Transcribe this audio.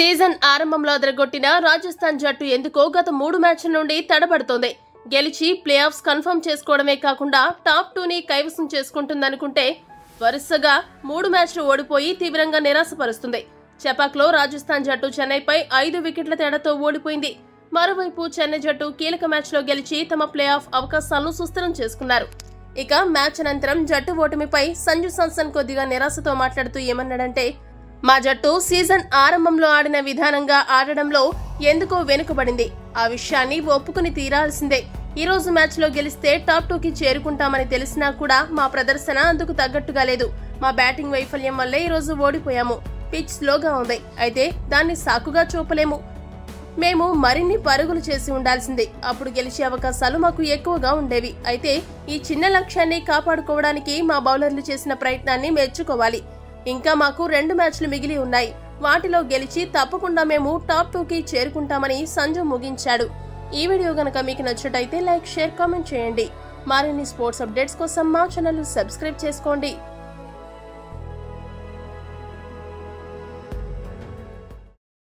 Season ఆరంభంలో అదరగొట్టిన రాజస్థాన్ జట్టు ఎందుకో గత 3 మ్యాచ్ల నుండి తడబడుతోంది. గెలిచి ప్లే ఆఫ్స్ కన్ఫర్మ్ చేసుకోవడమే కాకుండా టాప్ 2ని కైవసం చేసుకుంటుందనుకుంటే వరుసగా 3 మ్యాచ్లు ఓడిపోయి తీవ్రంగా నిరాశపరుస్తుంది. చెపాక్లో రాజస్థాన్ జట్టు చెన్నైపై 5 వికెట్ల తేడాతో ఓడిపోయింది. మరోవైపు చెన్నై జట్టు కీలక మ్యాచ్లో గెలిచి తమ ప్లే ఆఫ్ అవకాశాలను సుస్థిరం చేసుకున్నారు. ఇక మ్యాచ్ అనంతరం జట్టు ఓటమిపై సంజు సామ్సన్ కొద్దిగా నిరాశతో మాట్లాడుతూ ఏమన్నాడంటే, మా జట్టు సీజన్ ఆరంభంలో ఆడిన విధానంగా ఆడడంలో ఎందుకో వెనుకబడింది. ఆ విషయాన్ని ఒప్పుకుని తీరాల్సిందే. ఈ రోజు మ్యాచ్ లో గెలిస్తే టాప్ 2కి చేరుకుంటామని తెలిసినా కూడా మా ప్రదర్శన అందుకు తగ్గట్టుగా లేదు. మా బ్యాటింగ్ వైఫల్యం వల్లే ఈ రోజు ఓడిపోయాము. పిచ్ స్లోగా ఉంది, అయితే దాన్ని సాకుగా చూపలేము. మేము మరిన్ని పరుగులు చేసి ఉండాల్సిందే. అప్పుడు గెలిచే అవకాశాలు మాకు ఎక్కువగా ఉండేవి. అయితే ఈ చిన్న లక్ష్యాన్ని కాపాడుకోవడానికి మా బౌలర్లు చేసిన ప్రయత్నాన్ని మెచ్చుకోవాలి. ఇంకా మాకు 2 మ్యాచ్లు మిగిలి ఉన్నాయి. వాటిలో గెలిచి తప్పకుండా మేము టాప్ 2కి చేరుకుంటామని సంజు ముగించాడు. ఈ వీడియో గనక మీకు నచ్చినట్లయితే లైక్, షేర్, కామెంట్ చేయండి. మరిన్ని స్పోర్ట్స్ అప్డేట్స్ కోసం మా ఛానల్ సబ్స్క్రైబ్ చేసుకోండి.